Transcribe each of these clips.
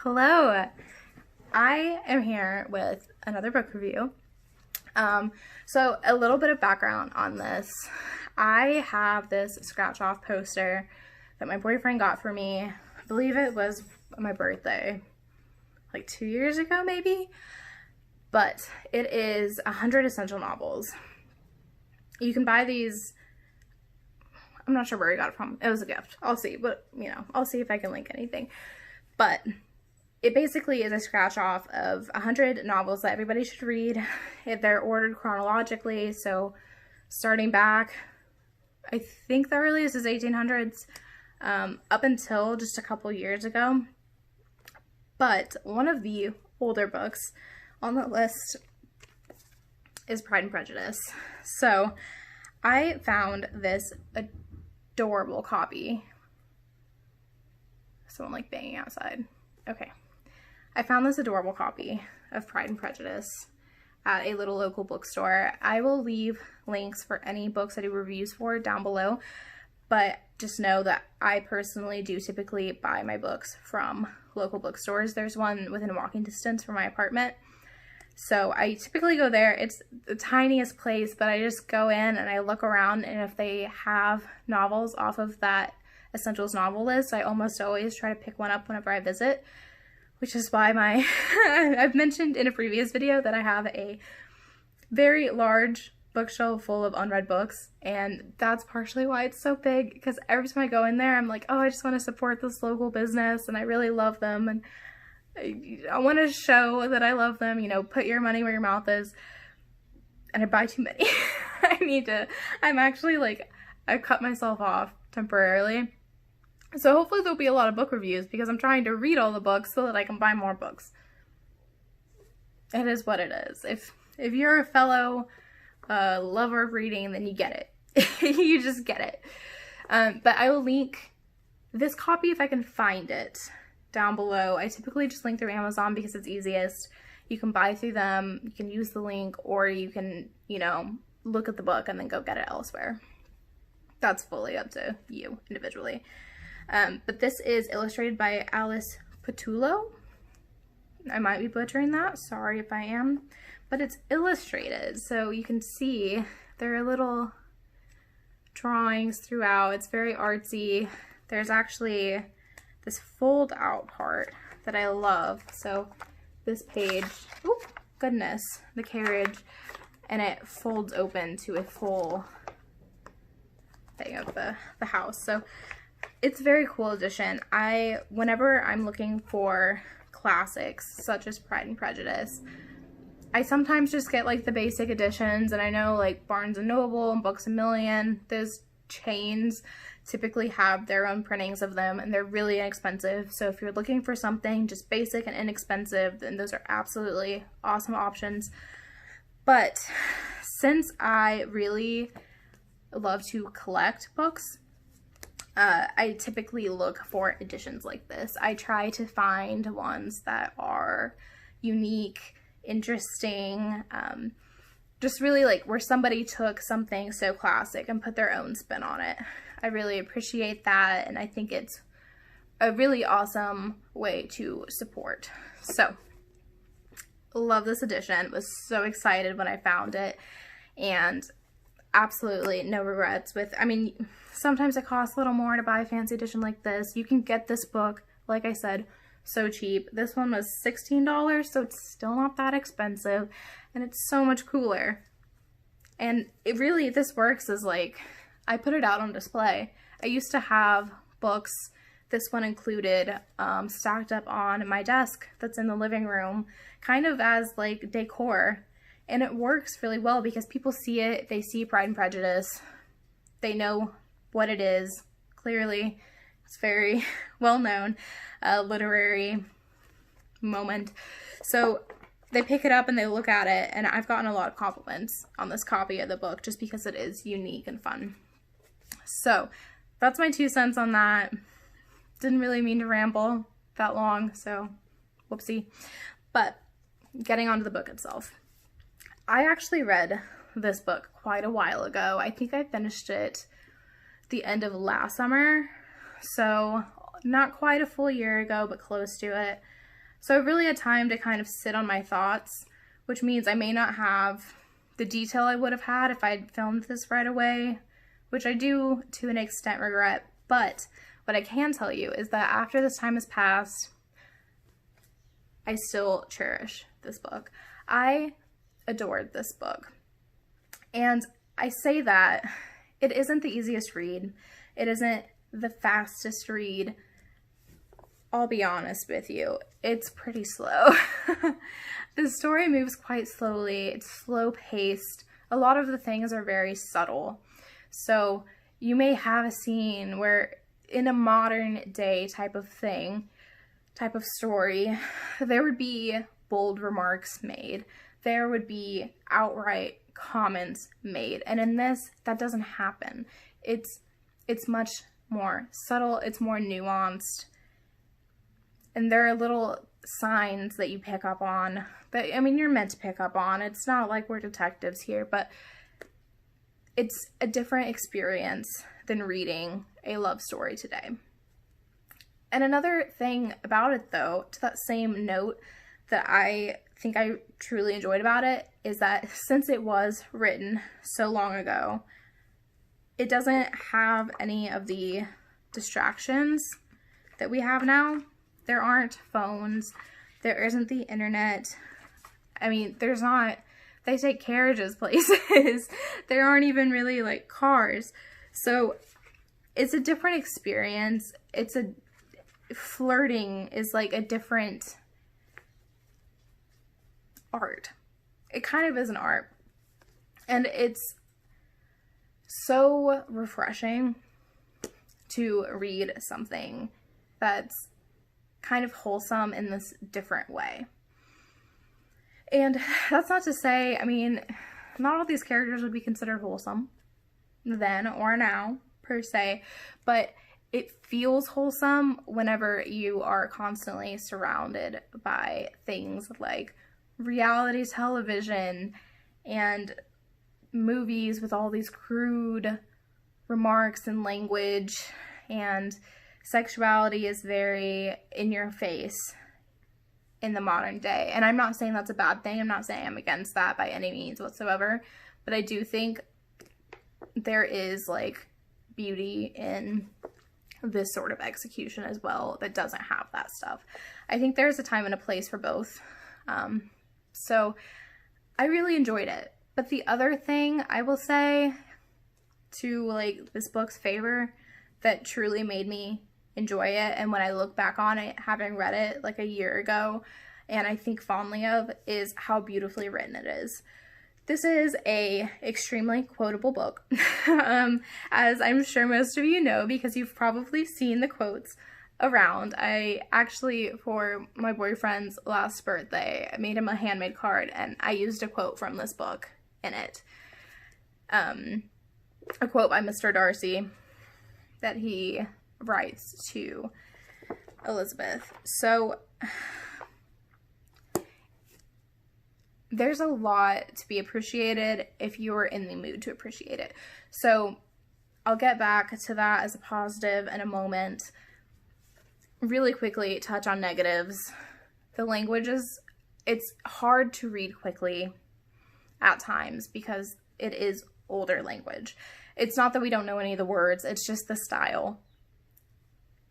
Hello, I am here with another book review. So a little bit of background on this. I have this scratch off poster that my boyfriend got for me. I believe it was my birthday, like 2 years ago maybe, but it is 100 essential novels. You can buy these. I'm not sure where he got it from. It was a gift. I'll see, but I'll see if I can link anything. But it basically is a scratch off of 100 novels that everybody should read. They're ordered chronologically, so starting back, I think the earliest is 1800s, up until just a couple years ago. But one of the older books on the list is Pride and Prejudice. So I found this adorable copy. Someone like banging outside. Okay. I found this adorable copy of Pride and Prejudice at a little local bookstore. I will leave links for any books I do reviews for down below, but just know that I personally do typically buy my books from local bookstores. There's one within walking distance from my apartment, so I typically go there. It's the tiniest place, but I just go in and I look around, and if they have novels off of that essentials novel list, I almost always try to pick one up whenever I visit, which is why I've mentioned in a previous video that I have a very large bookshelf full of unread books, and that's partially why it's so big, because every time I go in there, I'm like, oh, I just want to support this local business, and I really love them, and I want to show that I love them, put your money where your mouth is, and I buy too many. I cut myself off temporarily. So hopefully there'll be a lot of book reviews, because I'm trying to read all the books so that I can buy more books. It is what it is. If you're a fellow lover of reading, then you get it. You just get it. But I will link this copy, if I can find it, down below. I typically just link through Amazon because it's easiest. You can buy through them, you can use the link, or you can, look at the book and then go get it elsewhere. That's fully up to you individually. But this is illustrated by Alice Patullo. I might be butchering that, sorry if I am, but it's illustrated, so you can see there are little drawings throughout. It's very artsy. There's actually this fold out part that I love. So this page, oh goodness, the carriage, and it folds open to a full thing of the house. So it's a very cool edition. Whenever I'm looking for classics such as Pride and Prejudice, I sometimes just get like the basic editions, and I know like Barnes and Noble and Books A Million, those chains typically have their own printings of them, and they're really inexpensive. So if you're looking for something just basic and inexpensive, then those are absolutely awesome options. But since I really love to collect books, I typically look for editions like this. I try to find ones that are unique, interesting, just really like where somebody took something so classic and put their own spin on it. I really appreciate that, and I think it's a really awesome way to support. So, love this edition. Was so excited when I found it, and absolutely no regrets with, sometimes it costs a little more to buy a fancy edition like this. You can get this book, like I said, so cheap. This one was $16, so it's still not that expensive, and it's so much cooler. And it really, this works as like, I put it out on display. I used to have books, this one included, stacked up on my desk that's in the living room, kind of as like decor. And it works really well because people see it, they see Pride and Prejudice, they know what it is, clearly. It's very well known, literary moment. So they pick it up and they look at it, and I've gotten a lot of compliments on this copy of the book just because it is unique and fun. So that's my 2 cents on that. Didn't really mean to ramble that long, so whoopsie. But getting onto the book itself. I actually read this book quite a while ago. I think I finished it the end of last summer, so not quite a full year ago, but close to it. So I really had time to kind of sit on my thoughts, which means I may not have the detail I would have had if I had filmed this right away, which I do to an extent regret. But what I can tell you is that after this time has passed, I still cherish this book. I adored this book. And I say that it isn't the easiest read. It isn't the fastest read. I'll be honest with you. It's pretty slow. The story moves quite slowly. It's slow paced. A lot of the things are very subtle. So you may have a scene where in a modern day type of story, there would be bold remarks made. There would be outright comments made. And in this, that doesn't happen. It's much more subtle. It's more nuanced. And there are little signs that you pick up on that, I mean, you're meant to pick up on. It's not like we're detectives here, but it's a different experience than reading a love story today. And another thing about it, though, to that same note that I think I truly enjoyed about it, is that since it was written so long ago, it doesn't have any of the distractions that we have now. There aren't phones. There isn't the internet. I mean, there's not, they take carriages places. There aren't even really like cars. So it's a different experience. Flirting is like a different art. It kind of is an art. And it's so refreshing to read something that's kind of wholesome in this different way. And that's not to say, I mean, not all these characters would be considered wholesome then or now, per se, but it feels wholesome whenever you are constantly surrounded by things like reality television and movies with all these crude remarks and language, and sexuality is very in your face in the modern day. And I'm not saying that's a bad thing. I'm not saying I'm against that by any means whatsoever, but I do think there is like beauty in this sort of execution as well that doesn't have that stuff. I think there's a time and a place for both. So I really enjoyed it. But the other thing I will say to like this book's favor that truly made me enjoy it, and when I look back on it, having read it like a year ago, and I think fondly of, is how beautifully written it is. This is a extremely quotable book, as I'm sure most of you know because you've probably seen the quotes around. I actually, for my boyfriend's last birthday, I made him a handmade card and I used a quote from this book in it. A quote by Mr. Darcy that he writes to Elizabeth. So there's a lot to be appreciated if you're in the mood to appreciate it. So I'll get back to that as a positive in a moment. Really quickly touch on negatives. The language it's hard to read quickly at times because it is older language. It's not that we don't know any of the words, it's just the style,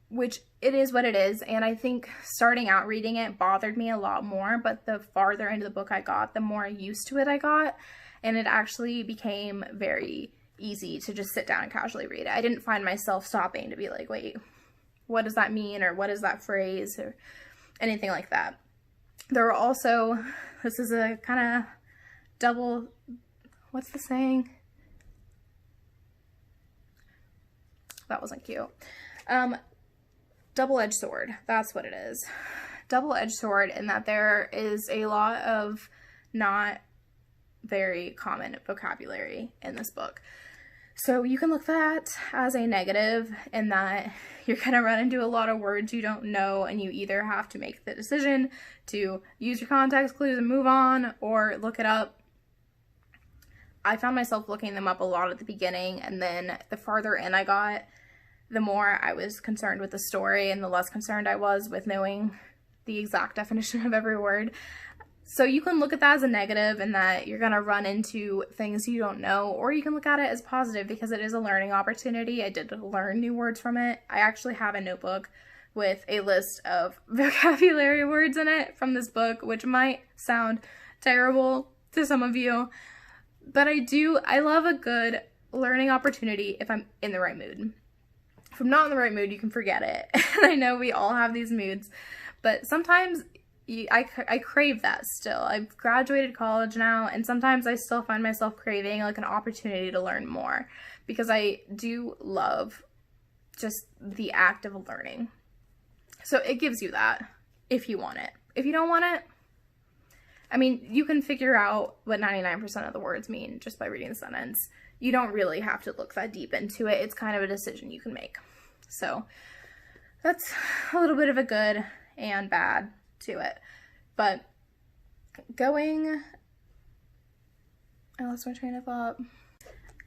which it is what it is. And I think starting out reading it bothered me a lot more, but the farther into the book I got, the more used to it I got, and it actually became very easy to just sit down and casually read it. I didn't find myself stopping to be like, wait, what does that mean, or what is that phrase, or anything like that. There were also, this is a kind of double, what's the saying? That wasn't cute. Double-edged sword, that's what it is. Double-edged sword in that there is a lot of not very common vocabulary in this book. So you can look at that as a negative in that you're going to run into a lot of words you don't know, and you either have to make the decision to use your context clues and move on or look it up. I found myself looking them up a lot at the beginning, and then the farther in I got, the more I was concerned with the story and the less concerned I was with knowing the exact definition of every word. So you can look at that as a negative and that you're going to run into things you don't know, or you can look at it as positive because it is a learning opportunity. I did learn new words from it. I actually have a notebook with a list of vocabulary words in it from this book, which might sound terrible to some of you, but I love a good learning opportunity if I'm in the right mood. If I'm not in the right mood, you can forget it. And I know we all have these moods, but sometimes I crave that still. I've graduated college now, and sometimes I still find myself craving like an opportunity to learn more because I do love just the act of learning. So it gives you that if you want it. If you don't want it, I mean, you can figure out what 99% of the words mean just by reading the sentence. You don't really have to look that deep into it. It's kind of a decision you can make. So that's a little bit of a good and bad to it. But I lost my train of thought.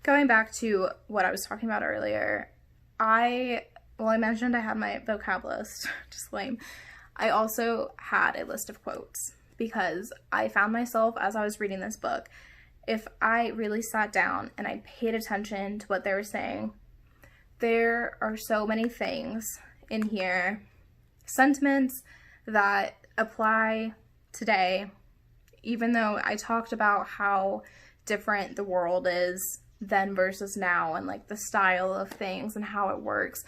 Going back to what I was talking about earlier, I mentioned I had my vocab list, just lame. I also had a list of quotes because I found myself as I was reading this book, if I really sat down and I paid attention to what they were saying, there are so many things in here, sentiments that apply today, even though I talked about how different the world is then versus now and like the style of things and how it works.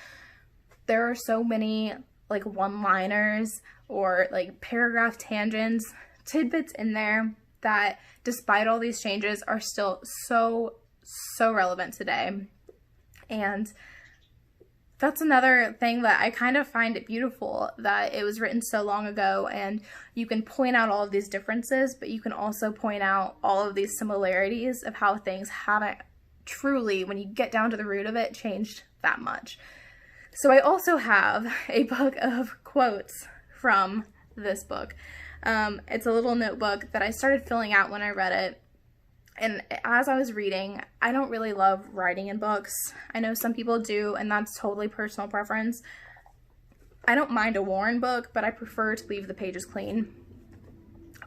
There are so many like one-liners or like paragraph tangents, tidbits in there that despite all these changes are still so relevant today. And that's another thing that I kind of find it beautiful, that it was written so long ago and you can point out all of these differences, but you can also point out all of these similarities of how things haven't truly, when you get down to the root of it, changed that much. So I also have a book of quotes from this book. It's a little notebook that I started filling out when I read it. And as I was reading, I don't really love writing in books. I know some people do, and that's totally personal preference. I don't mind a worn book, but I prefer to leave the pages clean.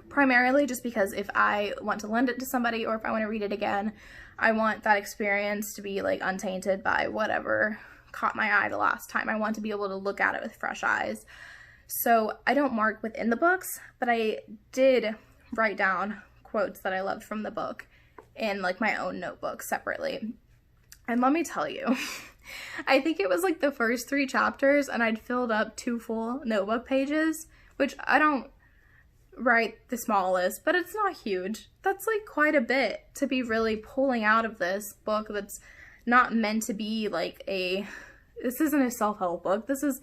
Primarily just because if I want to lend it to somebody or if I want to read it again, I want that experience to be like untainted by whatever caught my eye the last time. I want to be able to look at it with fresh eyes. So I don't mark within the books, but I did write down quotes that I loved from the book in like my own notebook separately. And let me tell you, I think it was like the first 3 chapters and I'd filled up 2 full notebook pages, which I don't write the smallest, but it's not huge. That's like quite a bit to be really pulling out of this book that's not meant to be like this isn't a self-help book. This is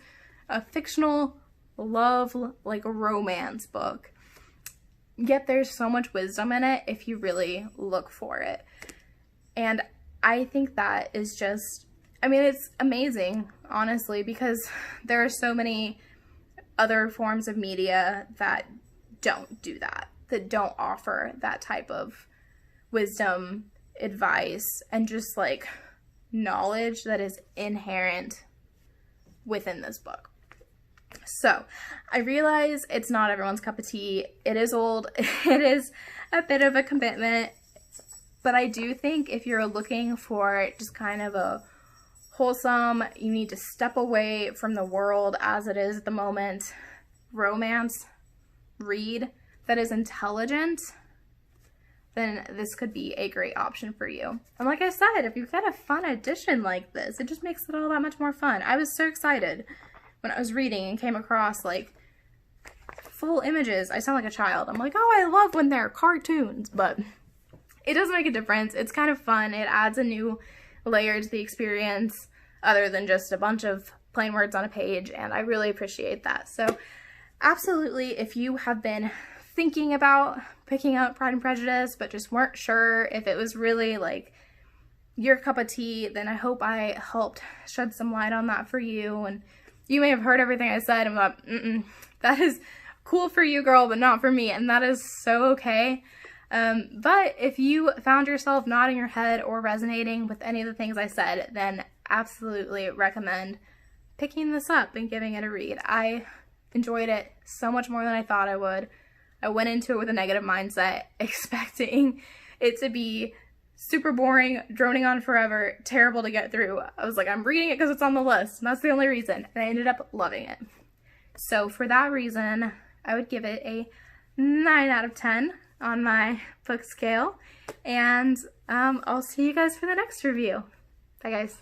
a fictional love, like a romance book. Yet there's so much wisdom in it if you really look for it. And I think that is just, I mean, it's amazing, honestly, because there are so many other forms of media that don't do that, that don't offer that type of wisdom, advice, and just like knowledge that is inherent within this book. So I realize it's not everyone's cup of tea. It is old. It is a bit of a commitment, but I do think if you're looking for just kind of a wholesome, you need to step away from the world as it is at the moment, romance read that is intelligent, then this could be a great option for you. And like I said, if you've got a fun edition like this, it just makes it all that much more fun. I was so excited when I was reading and came across like full images. I sound like a child. I'm like, oh, I love when they're cartoons, but it does make a difference. It's kind of fun. It adds a new layer to the experience other than just a bunch of plain words on a page, and I really appreciate that. So absolutely, if you have been thinking about picking up Pride and Prejudice but just weren't sure if it was really like your cup of tea, then I hope I helped shed some light on that for you. And you may have heard everything I said and thought, that is cool for you, girl, but not for me, and that is so okay. But if you found yourself nodding your head or resonating with any of the things I said, then absolutely recommend picking this up and giving it a read. I enjoyed it so much more than I thought I would. I went into it with a negative mindset, expecting it to be super boring, droning on forever, terrible to get through. I was like, I'm reading it because it's on the list, and that's the only reason. And I ended up loving it. So for that reason, I would give it a 9 out of 10 on my book scale. And I'll see you guys for the next review. Bye, guys.